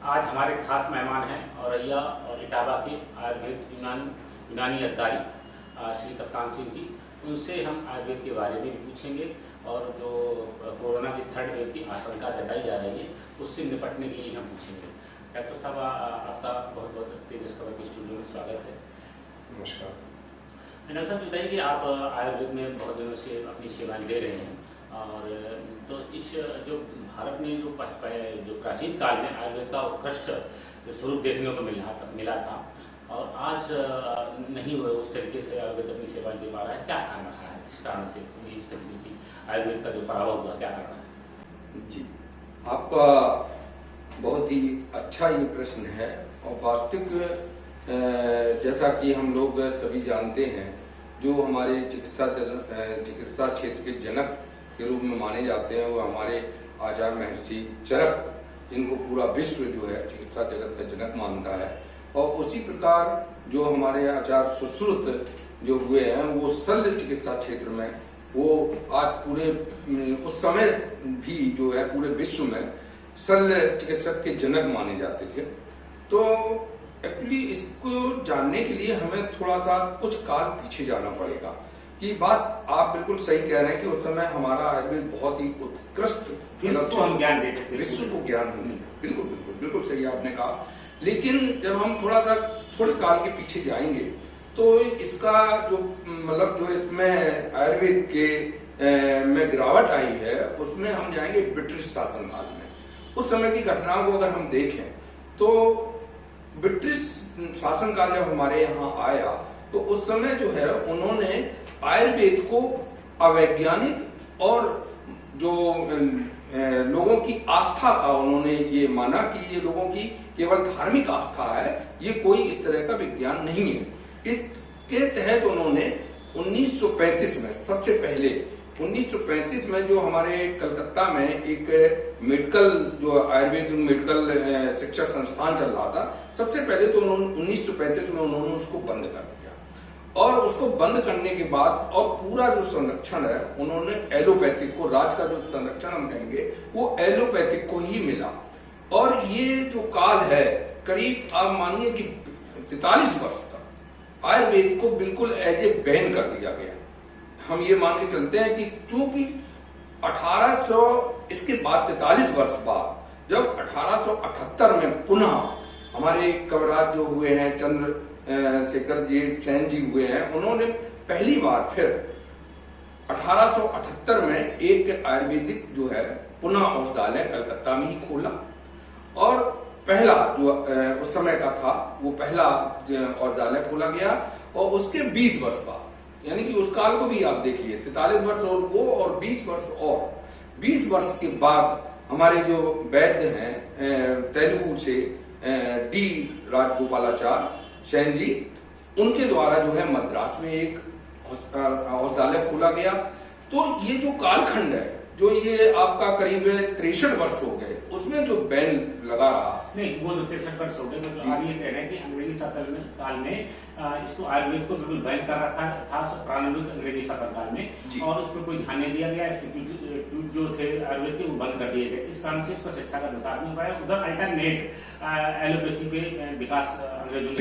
आज हमारे खास मेहमान हैं औरैया और इटावा के आयुर्वेद यूनानी अधिकारी श्री कप्तान सिंह जी। उनसे हम आयुर्वेद के बारे में भी पूछेंगे और जो कोरोना की थर्ड वेव की आशंका जताई जा रही है उससे निपटने के लिए हम पूछेंगे। डॉक्टर साहब, आपका बहुत बहुत तेजस खबर के स्टूडियो में स्वागत है। नमस्कार। डॉक्टर साहब, बताइए कि आप आयुर्वेद में बहुत दिनों से अपनी सेवाएं दे रहे हैं और तो इस जो भारत में जो प्राचीन काल में आयुर्वेद का उत्कृष्ट स्वरूप देखने को मिला था और आज नहीं हुए उस तरीके से आयुर्वेद अपनी सेवाएं दे पा रहा है, क्या कारण रहा है? किस कारण से इस तरीके की आयुर्वेद का जो पराभव हुआ, क्या कारण है? जी, आपका बहुत ही अच्छा ये प्रश्न है और वास्तविक जैसा कि हम लोग सभी जानते हैं, जो हमारे चिकित्सा क्षेत्र के जनक के रूप में माने जाते हैं वो हमारे आचार्य महर्षि चरक, जिनको पूरा विश्व जो है चिकित्सा जगत का जनक मानता है। और उसी प्रकार जो हमारे आचार्य सुश्रुत जो हुए हैं वो शल्य चिकित्सा क्षेत्र में वो आज पूरे उस समय भी जो है पूरे विश्व में शल्य चिकित्सक के जनक माने जाते थे। तो एक्चुअली इसको जानने के लिए हमें थोड़ा सा कुछ काल पीछे जाना पड़ेगा। कि बात आप बिल्कुल सही कह रहे हैं कि उस समय हमारा आयुर्वेद बहुत ही उत्कृष्ट विश्व को हम ज्ञान देते थे, विश्व को ज्ञान, बिल्कुल बिल्कुल बिल्कुल सही आपने कहा। लेकिन जब हम थोड़े काल के पीछे जाएंगे तो इसका जो मतलब जो इसमें आयुर्वेद के में गिरावट आई है उसमें हम जाएंगे ब्रिटिश शासन काल में। उस समय की घटनाओं को अगर हम देखें तो ब्रिटिश शासन काल जब हमारे यहाँ आया तो उस समय जो है उन्होंने आयुर्वेद को अवैज्ञानिक और जो लोगों की आस्था का उन्होंने ये माना कि ये लोगों की केवल धार्मिक आस्था है, ये कोई इस तरह का विज्ञान नहीं है। इसके तहत उन्होंने 1935 में सबसे पहले 1935 में जो हमारे कलकत्ता में एक मेडिकल जो आयुर्वेद मेडिकल शिक्षा संस्थान चल रहा था, सबसे पहले तो उन्होंने 1935 में उन्होंने उसको बंद कर दिया। और उसको बंद करने के बाद और पूरा जो संरक्षण है उन्होंने एलोपैथिक को, राज का जो संरक्षण हम कहेंगे वो एलोपैथिक को ही मिला। और ये जो काल है करीब आप मानिए कि 43 वर्ष तक आयुर्वेद को बिल्कुल एज ए बैन कर दिया गया। हम ये मान के चलते हैं कि चूंकि 1800 इसके बाद 43 वर्ष बाद जब 1878 में पुनः हमारे कविराज जो हुए हैं चंद्रशेखर जी सेन जी हुए हैं, उन्होंने पहली बार फिर 1878 में एक आयुर्वेदिक जो है पुनः औषधालय कलकत्ता में ही खोला और पहला जो उस समय का था वो पहला औषधालय खोला गया। और उसके 20 वर्ष बाद यानी कि उस काल को भी आप देखिए 43 वर्ष और वो और 20 वर्ष और 20 वर्ष के बाद हमारे जो वैद्य हैं तेलुगु से डी राजगोपालाचार्य सेन जी, उनके द्वारा जो है मद्रास में एक औषधालय खोला गया। तो ये जो कालखंड है जो ये आपका करीब 63 वर्ष हो गए उसमें जो बैन लगा रहा नहीं, वो तो 63 वर्ष हो गए। मतलब आप ये कह रहे हैं कि अंग्रेजी शासन काल में इसको आयुर्वेद को बिल्कुल बैन कर रखा था प्रारंभिक अंग्रेजी शासन काल में और उस पर कोई ध्यान नहीं दिया गया। इंस्टीट्यूट जो थे आयुर्वेद के वो बंद कर दिए गए। इस कारण से इसका शिक्षा का विकास नहीं पाया। उधर अल्टरनेट एलोपैथी पे विकास अंग्रेजों ने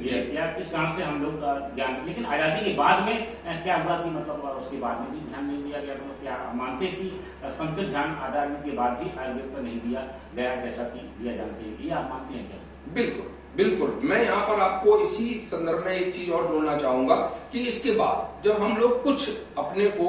किया। इस कारण से हम लोग ज्ञान, लेकिन आजादी के बाद में क्या हुआ कि मतलब उसके बाद में भी ध्यान नहीं दिया गया। मतलब क्या मानते हैं कि समुचित ध्यान आजादी के बाद भी आयुर्वेद पर नहीं दिया गया जैसा कि दिया जाना चाहिए, ये आप मानते हैं क्या? बिल्कुल बिल्कुल। मैं यहाँ पर आपको इसी संदर्भ में एक चीज और जोड़ना चाहूंगा कि इसके बाद जब हम लोग कुछ अपने को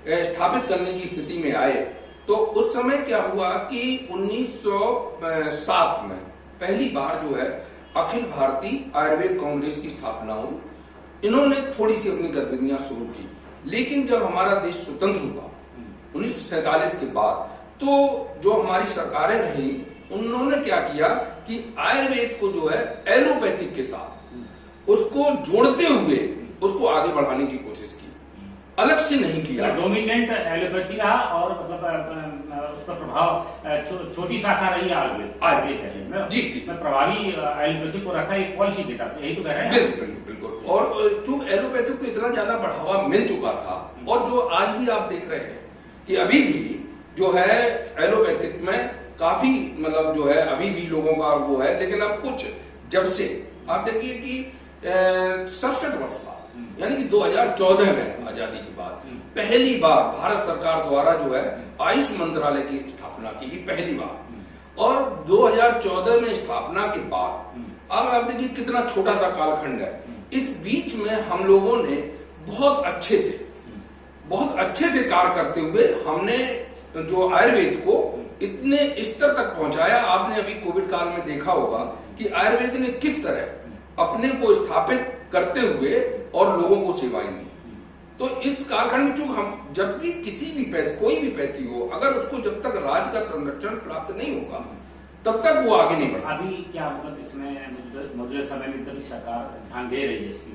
स्थापित करने की स्थिति में आए तो उस समय क्या हुआ कि 1907 में पहली बार जो है अखिल भारतीय आयुर्वेद कांग्रेस की स्थापना हुई। इन्होंने थोड़ी सी अपनी गतिविधियां शुरू की, लेकिन जब हमारा देश स्वतंत्र हुआ 1947 के बाद तो जो हमारी सरकारें रही उन्होंने क्या किया कि आयुर्वेद को जो है एलोपैथिक के साथ उसको जोड़ते हुए उसको आगे बढ़ाने की कोशिश की, अलग से नहीं किया। डोमिनेंट एलोपैथी रहा और मतलब उस पर प्रभाव छोटी शाखा रही है आयुर्वेद जी जी प्रभावी एलोपैथी को रखा, एक पॉलिसी देता, यही तो कह रहे हैं। बिल्कुल बिल्कुल। और जो एलोपैथी को इतना ज्यादा बढ़ावा मिल चुका था और जो आज भी आप देख रहे हैं कि अभी भी जो है एलोपैथिक में काफी मतलब जो है अभी भी लोगों का वो है, लेकिन अब कुछ जब से आप देखिए कि 67 वर्ष बाद यानी कि 2014 में आजादी के बाद पहली बार भारत सरकार द्वारा जो है आयुष मंत्रालय की स्थापना की गई, पहली बार। और 2014 में स्थापना के बाद अब आप देखिए कितना छोटा सा कालखंड है, इस बीच में हम लोगों ने बहुत अच्छे से कार्य करते हुए हमने जो आयुर्वेद को इतने स्तर तक पहुंचाया। आपने अभी कोविड काल में देखा होगा कि आयुर्वेद ने किस तरह अपने को स्थापित करते हुए और लोगों को सेवाएं दी। तो इस कालखंड में जो हम जब भी किसी भी कोई भी पैथी हो, अगर उसको जब तक राज्य का संरक्षण प्राप्त नहीं होगा तब तक वो आगे नहीं बढ़ सकता। अभी क्या मतलब इसमें मौजूदा समय में तभी सरकार ध्यान दे रही है इसकी,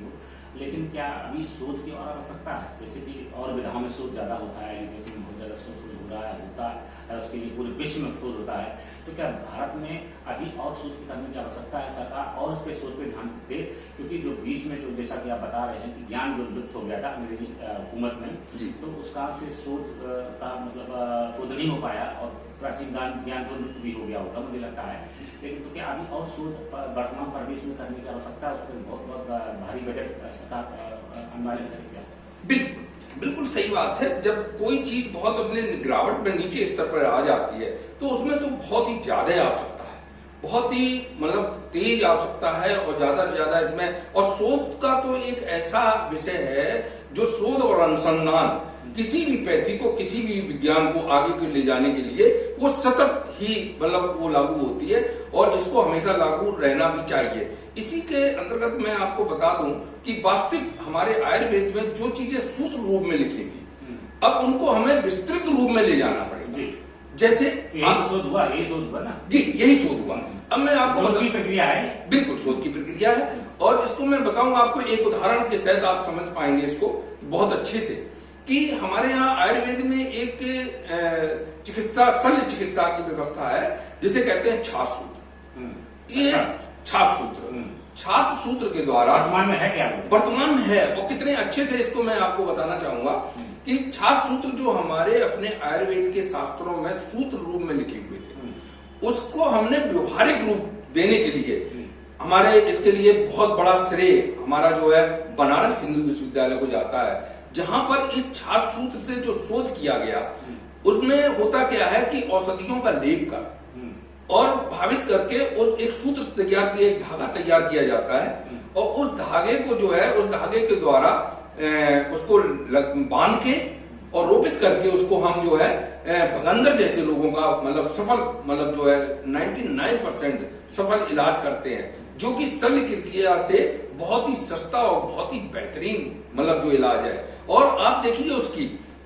लेकिन क्या अभी शोध की और आवश्यकता है? जैसे कि और विधाओं में शोध ज्यादा होता है, लेकिन बहुत ज्यादा शोध होता है, उसके लिए पूरे विश्व में शोध होता है, तो क्या भारत में अभी और शोध करने की आवश्यकता है? सरकार और इस पे शोध पे ध्यान दे, क्योंकि जो बीच में जो जैसा कि आप बता रहे हैं कि ज्ञान जो लुप्त हो गया था अंग्रेजी हुकूमत में, तो उस काल से शोध का मतलब शोध नहीं हो पाया और प्राचीन ज्ञान तो लुप्त भी हो गया होगा मुझे लगता है। लेकिन तो क्या अभी और शोध वर्तमान परिवेश में करने की आवश्यकता है? उस पर बहुत भारी बजट सरकार अनुमानित करेगी। बिल्कुल सही बात है। जब कोई चीज बहुत अपने गिरावट में नीचे स्तर पर आ जाती है तो उसमें तो बहुत ही ज्यादा आवश्यकता है, बहुत ही मतलब तेज आवश्यकता है और ज्यादा से ज्यादा इसमें। और शोध का तो एक ऐसा विषय है जो शोध और अनुसंधान किसी भी पैथी को, किसी भी विज्ञान को आगे को ले जाने के लिए वो सतत ही मतलब वो लागू होती है और इसको हमेशा लागू रहना भी चाहिए। इसी के अंतर्गत मैं आपको बता दूं कि वास्तविक हमारे आयुर्वेद में जो चीजें सूत्र रूप में लिखी थी, अब उनको हमें विस्तृत रूप में ले जाना पड़ेगा। जैसे शोध हुआ ना जी, यही शोध हुआ। अब मैं आपको शोध की प्रक्रिया है, बिल्कुल शोध की प्रक्रिया है और इसको मैं बताऊंगा आपको एक उदाहरण के साथ, आप समझ पाएंगे इसको बहुत अच्छे से कि हमारे यहाँ आयुर्वेद में एक चिकित्सा शल्य चिकित्सा की व्यवस्था है जिसे कहते हैं छाछ सूत्र। ये छाछ सूत्र के द्वारा वर्तमान में है क्या? वर्तमान में है और कितने अच्छे से इसको मैं आपको बताना चाहूंगा कि छाछ सूत्र जो हमारे अपने आयुर्वेद के शास्त्रों में सूत्र रूप में लिखे हुए थे, उसको हमने व्यवहारिक रूप देने के लिए हमारे इसके लिए बहुत बड़ा श्रेय हमारा जो है बनारस हिंदू विश्वविद्यालय को जाता है, जहां पर इस छाछ सूत्र से जो शोध किया गया उसमें होता क्या है कि औषधियों का लेप कर और भावित करके उस एक सूत्र तैयार किया, एक धागा तैयार किया जाता है और उस धागे को जो है उस धागे के द्वारा उसको बांध के और रोपित करके उसको हम जो है भगंदर जैसे लोगों का मतलब सफल मतलब जो है 99% सफल इलाज करते हैं, जो कि शल्य क्रिया से बहुत ही सस्ता और बहुत ही बेहतरीन मतलब जो इलाज है। और आप देखिए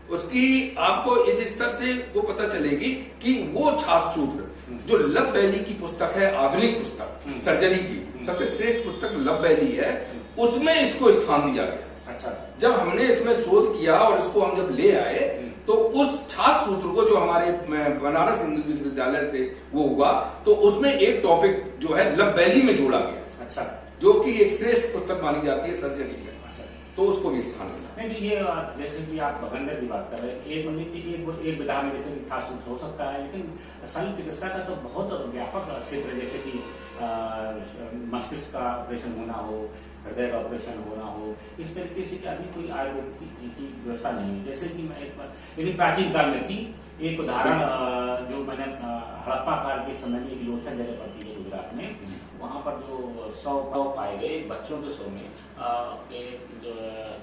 उसकी आपको इस स्तर से वो पता चलेगी कि वो छाछ सूत्र जो लब बैली की पुस्तक है, आधुनिक पुस्तक सर्जरी की सबसे श्रेष्ठ पुस्तक लब बैली है, उसमें इसको स्थान दिया गया। अच्छा, जब हमने इसमें शोध किया और इसको हम जब ले आए तो उस छाछ सूत्र को जो हमारे बनारस हिंदू विश्वविद्यालय से वो हुआ तो उसमें एक टॉपिक जो है लब बैली में जोड़ा गया। अच्छा, जो कि एक श्रेष्ठ पुस्तक मानी जाती है सर्जरी में, तो उसको भी स्थान मिला। नहीं, ये जैसे कि आप भगंदर की बात कर रहे हैं, एक विधा में जैसे छाछ सूत्र हो सकता है, लेकिन शल्य चिकित्सा का तो बहुत व्यापक क्षेत्र है, जैसे कि मस्तिष्क का ऑपरेशन होना हो, हृदय का ऑपरेशन होना हो, इस तरीके से कि अभी कोई आयुर्वेद की व्यवस्था नहीं है। जैसे कि मैं लेकिन प्राचीन काल में थी। एक उदाहरण जो मैंने हड़प्पा काल के समय में एक लोथा जगह पड़ती है गुजरात में, वहां पर जो शव पाए गए बच्चों के शव में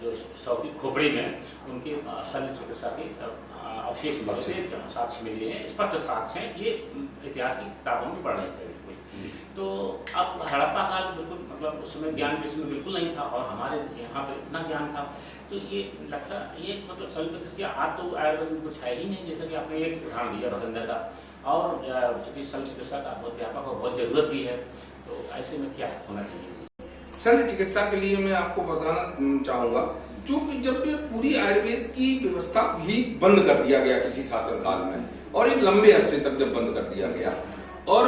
जो शव की खोपड़ी में उनके शल्य चिकित्सा के अवशेष मिले थे, साक्ष्य मिले हैं, स्पष्ट साक्ष्य हैं, ये इतिहास की किताबों में पढ़ रहे थे। तो अब हड़प्पा काल बिल्कुल मतलब उस समय ज्ञान विश्व में बिल्कुल नहीं था और हमारे यहाँ पर इतना ज्ञान था, तो ये लगता ये मतलब शल्य चिकित्सा आज तो आयुर्वेद में कुछ है ही नहीं, जैसा कि आपने एक उदाहरण दिया भगंदर का, और चूंकि शल्य चिकित्सा का बहुत व्यापक और बहुत जरूरत भी है, तो ऐसे में क्या होना चाहिए? शल्य चिकित्सा के लिए मैं आपको बताना चाहूंगा, चूंकि जब पूरी आयुर्वेद की व्यवस्था ही बंद कर दिया गया किसी शासनकाल में और एक लंबे अरसे तक जब बंद कर दिया गया, और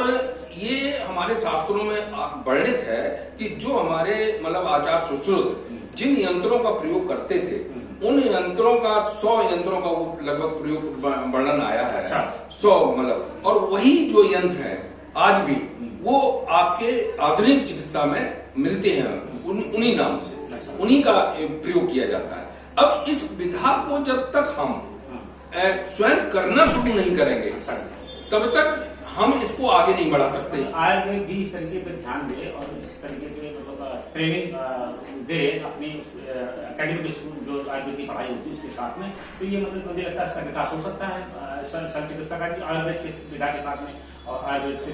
ये हमारे शास्त्रों में वर्णित है कि जो हमारे मतलब आचार्य सुश्रुत जिन यंत्रों का प्रयोग करते थे उन यंत्रों का 100 यंत्रों का वो लगभग प्रयोग वर्णन आया है। अच्छा। 100 मतलब, और वही जो यंत्र है आज भी वो आपके आधुनिक चिकित्सा में मिलते हैं, उन्हीं नाम से, उन्हीं का प्रयोग किया जाता है। अब इस विधा को जब तक हम स्वयं करना शुरू नहीं करेंगे तब तक हम इसको आगे नहीं बढ़ा सकते। आयुर्वेद भी इस तरीके पर ध्यान दे और इस तरीके के ट्रेनिंग दे अपनी एकेडमिक स्कूल जो आयुर्वेद की पढ़ाई होती है उसके साथ में, तो ये मतलब मुझे लगता है इसका विकास हो सकता है शल्य चिकित्सा का आयुर्वेद की विधा के साथ में, और आयुर्वेद से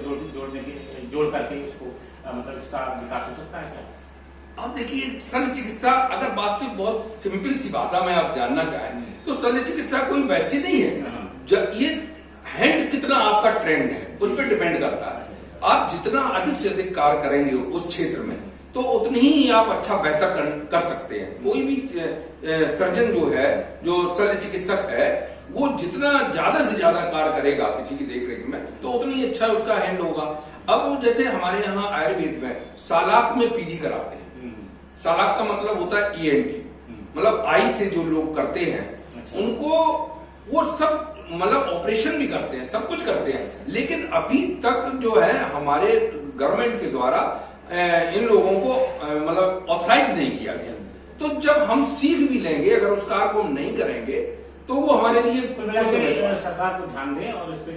जोड़ करके इसको मतलब इसका विकास हो सकता है क्या? आप देखिए, शल्य चिकित्सा अगर वास्तविक बहुत सिंपल सी भाषा में आप जानना चाहें तो शल्य चिकित्सा कोई वैसी नहीं है। ये हैंड कितना आपका ट्रेंड है उस पर डिपेंड करता है। आप जितना अधिक से अधिक कार्य करेंगे उस क्षेत्र में तो उतनी ही आप अच्छा बेहतर कर सकते हैं। कोई भी सर्जन जो है, जो शल्य चिकित्सक है, वो जितना ज्यादा से ज्यादा कार्य करेगा किसी की देखरेख में तो उतनी अच्छा उसका हैंड होगा। अब जैसे हमारे यहाँ आयुर्वेद में सालाक में पीजी कराते हैं। सालाक का मतलब होता है ENT, मतलब आई से जो लोग करते हैं उनको वो सब मतलब ऑपरेशन भी करते हैं, सब कुछ करते हैं, लेकिन अभी तक जो है हमारे गवर्नमेंट के द्वारा इन लोगों को मतलब ऑथराइज नहीं किया गया। तो जब हम सीख भी लेंगे, अगर उस कार्य को नहीं करेंगे तो वो हमारे लिए सरकार को ध्यान दे और इस पर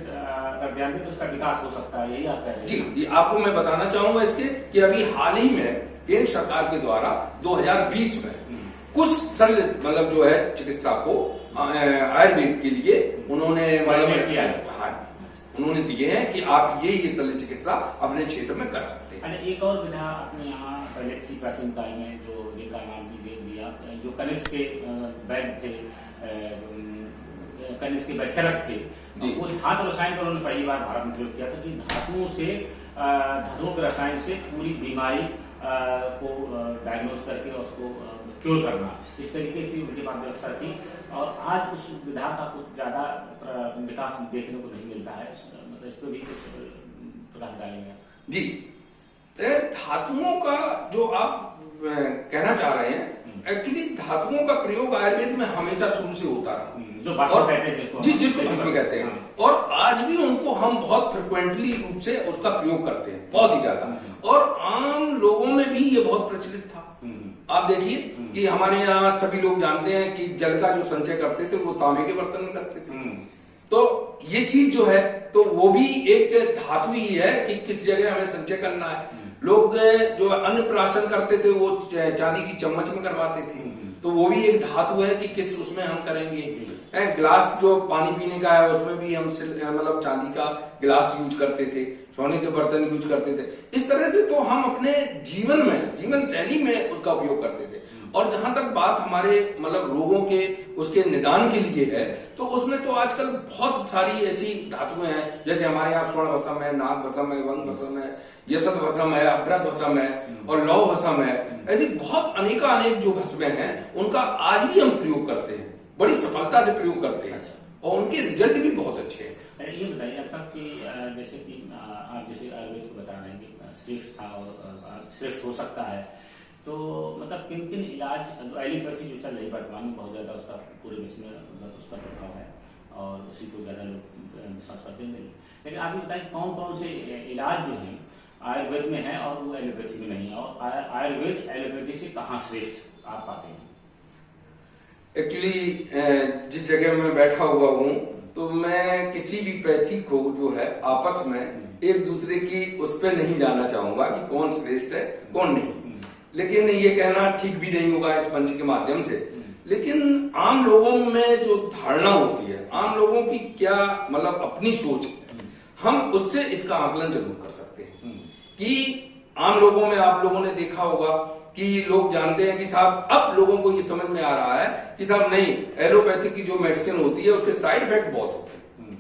अगर ध्यान दे तो उसका विकास हो सकता है, यही आप कह रहे हैं? जी, आपको मैं बताना चाहूंगा इसके कि अभी हाल ही में केंद्र सरकार के द्वारा 2020 में कुछ शल्य मतलब जो है चिकित्सा को आयुर्वेद के लिए उन्होंने उन्होंने दिए हैं कि आप ये शल्य चिकित्सा अपने क्षेत्र में कर सकते हैं। एक और विधा अपने यहाँ पहले थी प्राचीन काल में, जो जिनका नाम भी दे दिया, जो कनिष्क के वैद्य थे, कनिष्क के वैद्यचरक थे, वो धातु रसायन पर उन्होंने पहली बार भारत में प्रयोग किया था कि धातुओं के रसायन से पूरी बीमारी को डायग्नोज करके उसको क्योर करना, इस तरीके से उनके पास व्यवस्था थी। और आज उस विधा का कुछ ज्यादा विकास देखने को नहीं मिलता है, मतलब इस पर भी कुछ प्रकाश डालेंगे? जी, धातुओं का जो आप कहना चाह रहे हैं, एक्चुअली धातुओं का प्रयोग आयुर्वेद में हमेशा शुरू से होता रहा, जो भस्म कहते हैं जी, जिसको भस्म कहते हैं, और आज भी उनको हम बहुत फ्रिक्वेंटली रूप से उसका प्रयोग करते हैं, बहुत ही ज्यादा, और आम लोगों में भी ये बहुत प्रचलित था। आप देखिए कि हमारे यहाँ सभी लोग जानते हैं कि जल का जो संचय करते थे वो तांबे के बर्तन में करते थे। तो ये चीज जो है तो वो भी एक धातु ही है कि किस जगह हमें संचय करना है। लोग जो अन्नप्राशन करते थे वो चांदी की चम्मच में करवाते थे, तो वो भी एक धातु है कि किस उसमें हम करेंगे। गिलास जो पानी पीने का है उसमें भी हम मतलब चांदी का गिलास यूज करते थे, सोने के बर्तन यूज करते थे। इस तरह से तो हम अपने जीवन में, जीवन शैली में उसका उपयोग करते थे। और जहां तक बात हमारे मतलब रोगों के उसके निदान के लिए है तो उसमें तो आजकल बहुत सारी ऐसी धातुएं हैं, जैसे हमारे यहाँ स्वर्ण भस्म है, नाग भस्म है, वंग भस्म है, यसद भस्म है, अभ्रक भस्म है और लौह भस्म है। ऐसी बहुत अनेक जो भस्में हैं उनका आज भी हम प्रयोग करते हैं, बड़ी सफलता से प्रयोग करते हैं और उनके रिजल्ट भी बहुत अच्छे हैं। ये बताइए अब तक कि जैसे कि आप जैसे आयुर्वेद को बता रहे हैं कि श्रेष्ठ था और श्रेष्ठ हो सकता है, तो मतलब किन किन इलाज, एलोपैथी जो चल रही वर्तमान में बहुत ज्यादा उसका पूरे विश्व में मतलब उसका प्रभाव है और उसी को ज्यादा लोग विश्वास करते हैं, लेकिन आप ये बताइए कौन कौन से इलाज जो है आयुर्वेद में है और वो एलोपैथी में नहीं है, और आयुर्वेद एलोपैथी से कहाँ श्रेष्ठ आप पाते हैं? एक्चुअली जिस जगह मैं बैठा हुआ हूँ तो मैं किसी भी पैथी को जो है आपस में एक दूसरे की उस पर नहीं जाना चाहूंगा कि कौन श्रेष्ठ है कौन नहीं, लेकिन ये कहना ठीक भी नहीं होगा इस मंच के माध्यम से। लेकिन आम लोगों में जो धारणा होती है, आम लोगों की क्या मतलब अपनी सोच, हम उससे इसका आकलन जरूर कर सकते हैं कि आम लोगों में आप लोगों ने देखा होगा कि लोग जानते हैं कि साहब अब लोगों को ये समझ में आ रहा है कि साहब नहीं, एलोपैथी की जो मेडिसिन होती है उसके साइड इफेक्ट बहुत होते हैं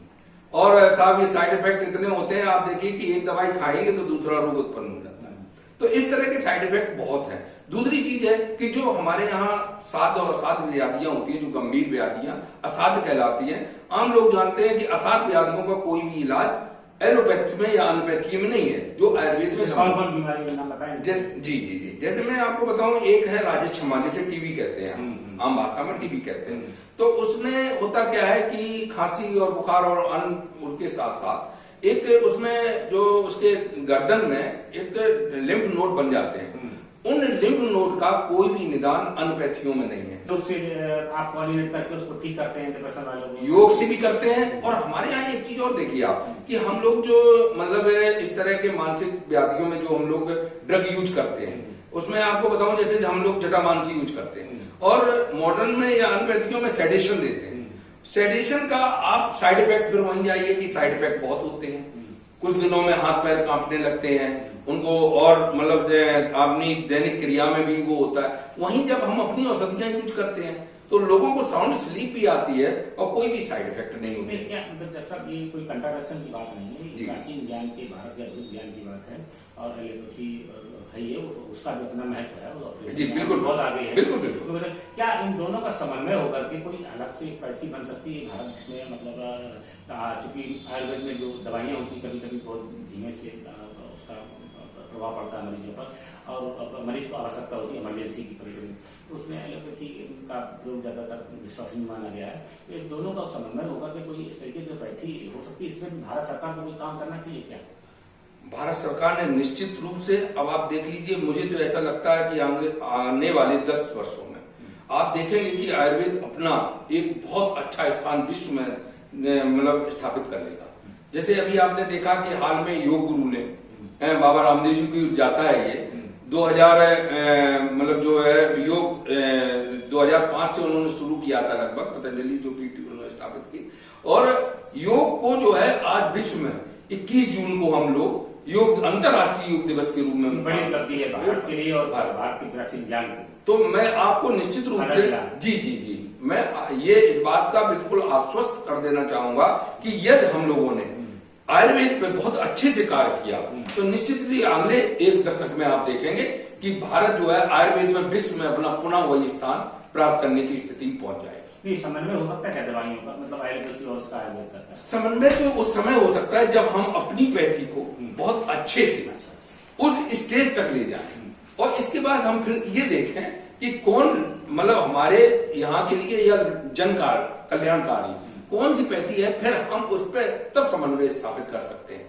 और साहब ये साइड इफेक्ट इतने होते हैं, आप देखिए कि एक दवाई खाएंगे तो दूसरा रोग उत्पन्न हो जाता है। तो इस तरह के साइड इफेक्ट बहुत है। दूसरी चीज है कि जो हमारे यहाँ साध्य और असाध्य व्याधियां होती है, जो गंभीर व्याधियां असाध्य कहलाती हैं, आम लोग जानते हैं कि असाध्य व्याधियों का कोई भी इलाज एलोपैथी में या एलोपैथी में नहीं है। जो आयुर्वेद में कौन कौन बीमारी का नाम बताएं? जी जी जी, जैसे मैं आपको बताऊं, एक है राजेश छम्मा, जिसे टीबी कहते हैं, आम भाषा में टीबी कहते हैं। तो उसमें होता क्या है कि खांसी और बुखार और अन्य उसके साथ साथ एक उसमें जो उसके गर्दन में एक लिम्फ नोड बन जाते हैं। उन लिम्फ नोड का कोई भी निदान एलोपैथियों में नहीं है। योग से आप कोऑर्डिनेट करके उसको ठीक करते हैं डिप्रेशन वालों को? योग से भी करते हैं, और हमारे यहाँ एक चीज और देखिए आप, कि हम लोग जो मतलब इस तरह के मानसिक व्याधियों में जो हम लोग ड्रग यूज करते हैं, उसमें आपको बताऊं, जैसे हम लोग जटामांसी यूज करते हैं, और मॉडर्न में या एलोपैथियों में सेडेशन देते हैं। सेडेशन का आप साइड इफेक्ट फिर वहीं जाइए कि साइड इफेक्ट बहुत होते हैं। कुछ दिनों में हाथ पैर कांपने लगते हैं उनको, और मतलब अपनी दैनिक क्रिया में भी वो होता है। वहीं जब हम अपनी औषधियां यूज करते हैं तो लोगों को साउंड स्लीप भी आती है और कोई भी साइड इफेक्ट नहीं होती। क्या मतलब जब सब ये कोई कंट्राडिक्शन की बात नहीं है, ये प्राचीन ज्ञान के, भारत के अद्भुत ज्ञान की बात है, और एलोपैथी है ये, उसका भी अपना महत्व है, वो जी बिल्कुल बहुत आगे है। बिल्कुल बिल्कुल। तो मतलब क्या इन दोनों का समन्वय होकर के कोई अलग से पैथी बन सकती है भारत, जिसमें मतलब चूंकि आयुर्वेद में जो दवाइयां होती कभी कभी बहुत धीमे से उसका प्रभाव पड़ता है मरीजों पर, और मरीज को आवश्यकता होती है इमरजेंसी की कभी, तो उसमें एलोपैथी का प्रयोग ज्यादातर विश्वसनीय माना गया है। तो इन दोनों का समन्वय होगा कि कोई इस तरीके की पैथी हो सकती है, इसमें भारत सरकार को कोई काम करना चाहिए क्या? भारत सरकार ने निश्चित रूप से, अब आप देख लीजिए, मुझे तो ऐसा लगता है कि आने वाले 10 वर्षों में आप देखेंगे कि आयुर्वेद अपना एक बहुत अच्छा स्थान विश्व में मतलब स्थापित कर लेगा। जैसे अभी आपने देखा कि हाल में योग गुरु ने बाबा रामदेव जी की जाता है, ये 2000 मतलब जो है योग 2005 से उन्होंने शुरू किया था लगभग, पतंजलि जो पीठ उन्होंने स्थापित की, और योग को जो है आज विश्व में 21 जून को हम लोग योग अंतर्राष्ट्रीय योग दिवस के रूप में, बड़ी उपलब्धि है भारत के लिए और भारत के प्राचीन ज्ञान को। तो मैं आपको निश्चित रूप से जी जी जी मैं ये इस बात का बिल्कुल आश्वस्त कर देना चाहूंगा कि यदि हम लोगों ने आयुर्वेद पे बहुत अच्छे से कार्य किया तो निश्चित ही अगले 1 दशक में आप देखेंगे कि भारत जो है आयुर्वेद में विश्व में अपना पुनः वही स्थान प्राप्त करने की स्थिति में पहुंच जाएगा। समन्वय हो सकता है दवाइयों का, मतलब आयुर्वेद और उसका आयुर्वेद का समन्वय तो उस समय हो सकता है जब हम अपनी पैथी को बहुत अच्छे से उस स्टेज तक ले जाएं, और इसके बाद हम फिर ये देखें कि कौन मतलब हमारे यहाँ के लिए या जन कल्याणकारी कौन सी पैथी है, फिर हम उस पर तब समन्वय स्थापित कर सकते हैं।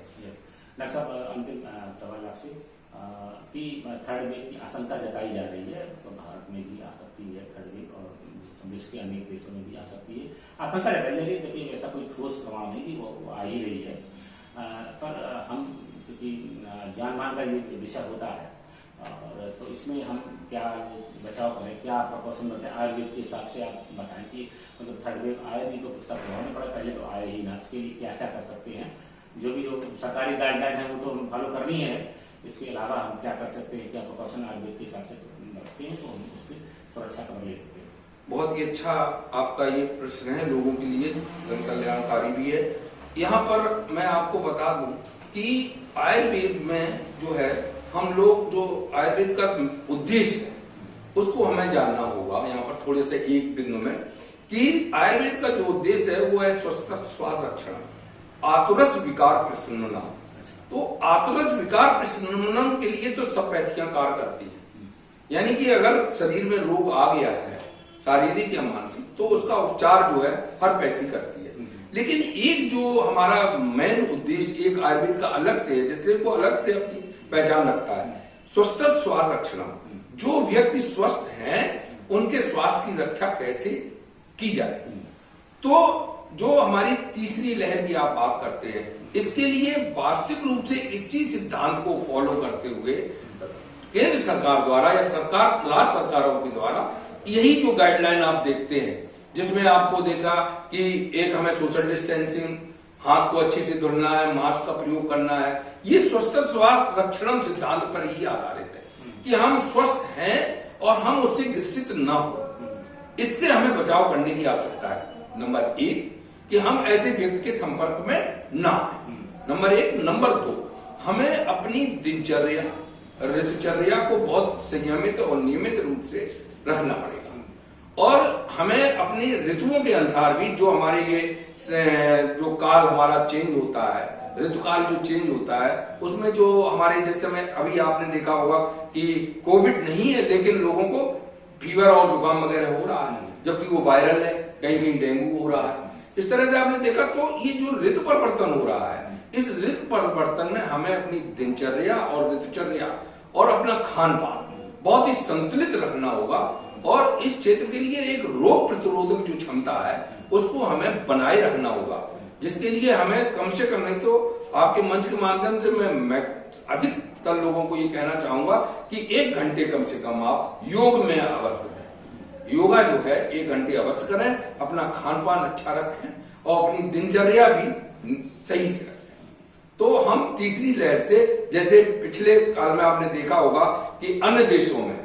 डॉक्टर साहब, अंतिम सवाल आपसे कि थर्ड वेव की आशंका जताई जा रही है, तो भारत में भी आ सकती है थर्ड वेव, और विश्व के अनेक देशों में भी आ सकती है, आशंका जताई जा रही है। देखिए ऐसा कोई ठोस प्रमाण नहीं कि वो आ ही रही है, पर हम चूंकि जान मान का ये विषय होता है, और तो इसमें हम क्या बचाव करें, क्या प्रिकॉशन बरतें आयुर्वेद के हिसाब से आप बताएं कि मतलब थर्ड वेव आए नहीं तो उसका प्रभाव नहीं पड़ा, पहले तो आए ही ना, उसके लिए क्या क्या कर सकते हैं, जो भी सरकारी गाइडलाइन है वो तो हम फॉलो करनी है, इसके अलावा हम क्या कर सकते हैं, क्या प्रिकॉशन आयुर्वेद के हिसाब से बरतते हैं तो हम उसकी सुरक्षा कर ले सकते हैं। बहुत ही अच्छा आपका ये प्रश्न है, लोगों के लिए जन कल्याणकारी भी है। यहाँ पर मैं आपको बता दूं कि आयुर्वेद में जो है हम लोग जो आयुर्वेद का उद्देश्य है उसको हमें जानना होगा। यहाँ पर थोड़े से एक बिंदु में कि आयुर्वेद का जो उद्देश्य है वो है स्वस्थ स्वास्थ्य रक्षण, आतुरस विकार प्रशमनम। तो आतुरस विकार प्रशमनम के लिए तो सब पैथियां कार्य करती है, यानी कि अगर शरीर में रोग आ गया है शारीरिक या मानसिक तो उसका उपचार जो है हर पैथी करती है। लेकिन एक जो हमारा मेन उद्देश्य एक आयुर्वेद का अलग से है, जिससे वो अलग से अपनी पहचान रखता है, स्वस्थ स्वास्थ्य रक्षण। जो व्यक्ति स्वस्थ हैं उनके स्वास्थ्य की रक्षा कैसे की जाए, तो जो हमारी तीसरी लहर की आप बात करते हैं, इसके लिए वास्तविक रूप से इसी सिद्धांत को फॉलो करते हुए केंद्र सरकार द्वारा या सरकार राज्य सरकारों के द्वारा यही जो गाइडलाइन आप देखते हैं, जिसमें आपको देखा कि एक हमें सोशल डिस्टेंसिंग, हाथ को अच्छे से धुलना है, मास्क का प्रयोग करना है, ये स्वस्थ स्वास्थ्य रक्षण सिद्धांत पर ही आधारित है कि हम स्वस्थ हैं और हम उससे ग्रसित न हो। इससे हमें बचाव करने की आवश्यकता है। नंबर 1 कि हम ऐसे व्यक्ति के संपर्क में ना आए, नंबर 1। नंबर 2 हमें अपनी दिनचर्या ऋतुचर्या को बहुत संयमित और नियमित रूप से रहना पड़ेगा, और हमें अपनी ऋतुओं के अनुसार भी जो हमारे ये जो काल हमारा चेंज होता है ऋतुकाल जो चेंज होता है उसमें जो हमारे जैसे में अभी आपने देखा होगा कि कोविड नहीं है लेकिन लोगों को फीवर और जुकाम वगैरह हो रहा है, जबकि वो वायरल है, कहीं कहीं डेंगू हो रहा है। इस तरह से आपने देखा तो ये जो ऋतु परिवर्तन हो रहा है, इस ऋतु परिवर्तन में हमें अपनी दिनचर्या और ऋतुचर्या और अपना खान पान बहुत ही संतुलित रखना होगा और इस क्षेत्र के लिए एक रोग प्रतिरोधक जो क्षमता है उसको हमें बनाए रखना होगा, जिसके लिए हमें कम से कम, नहीं तो आपके मंच के माध्यम से मैं अधिकतर लोगों को ये कहना चाहूंगा कि 1 घंटे कम से कम आप योग में अवश्य दें। योगा जो है 1 घंटे अवश्य करें, अपना खान पान अच्छा रखें और अपनी दिनचर्या भी सही से रखें। तो हम तीसरी लहर से, जैसे पिछले काल में आपने देखा होगा कि अन्य देशों में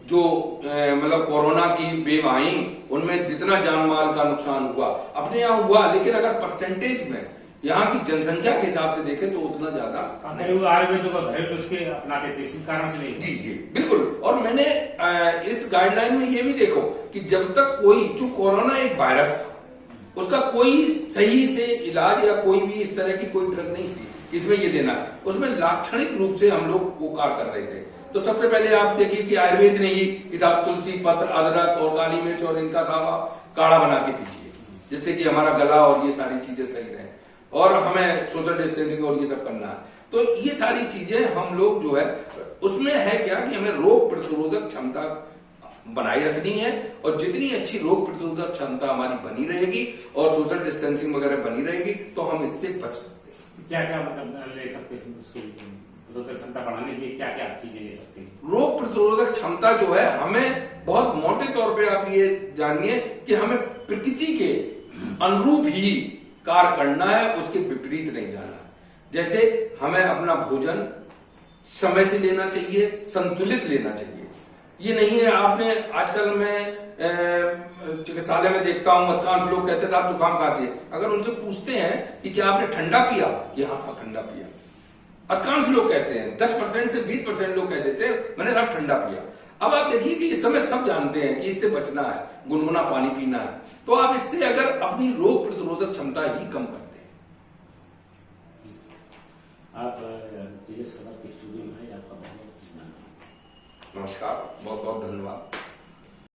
जो मतलब कोरोना की वेव आई, उनमें जितना जान माल का नुकसान हुआ अपने यहाँ हुआ, लेकिन अगर परसेंटेज में यहाँ की जनसंख्या के हिसाब से देखें तो उतना ज्यादा आयुर्वेद को घरेलू नुस्खे अपनाते थे, इसी कारण से नहीं। जी जी बिल्कुल। और मैंने इस गाइडलाइन में ये भी देखो कि जब तक कोई, जो कोरोना एक वायरस था, उसका कोई सही से इलाज या कोई भी इस तरह की कोई ड्रग नहीं थी इसमें ये देना, उसमें लाक्षणिक रूप से हम लोग वो कार्य कर रहे थे। तो सबसे पहले आप देखिए कि आयुर्वेद ने ही तुलसी पत्र, अदरक और काली मिर्च और इनका काढ़ा बना के पीजिए, जिससे कि हमारा गला और ये सारी चीजें सही रहे और हमें सोशल डिस्टेंसिंग और ये सब करना है। तो ये सारी चीजें हम लोग जो है उसमें है क्या कि हमें रोग प्रतिरोधक क्षमता बनाए रखनी है और जितनी अच्छी रोग प्रतिरोधक क्षमता हमारी बनी रहेगी और सोशल डिस्टेंसिंग वगैरह बनी रहेगी तो हम इससे बच सकते हैं। क्या क्या मतलब ले सकते हैं उसके प्रतिरोधक क्षमता बढ़ाने के लिए, क्या क्या चीजें ले सकते हैं? रोग प्रतिरोधक क्षमता जो है हमें बहुत मोटे तौर पे आप ये जानिए कि हमें प्रकृति के अनुरूप ही कार्य करना है, उसके विपरीत नहीं जाना। जैसे हमें अपना भोजन समय से लेना चाहिए, संतुलित लेना चाहिए। ये नहीं है आपने, आजकल मैं चिकित्सालय में देखता हूं अधिकांश लोग कहते थे आप जुकाम खांसी, अगर उनसे पूछते हैं कि क्या आपने ठंडा पिया, ये हाँ ठंडा पिया, अधिकांश लोग कहते हैं। 10% से 20% लोग कह देते हैं मैंने साहब ठंडा पिया। अब आप देखिए कि इस समय सब जानते हैं कि इससे बचना है, गुनगुना पानी पीना है, तो आप इससे अगर अपनी रोग प्रतिरोधक क्षमता ही कम करते हैं। आप तेजस कला के स्टूडियो में आए, आपका बहुत बहुत धन्यवाद। नमस्कार, बहुत बहुत धन्यवाद।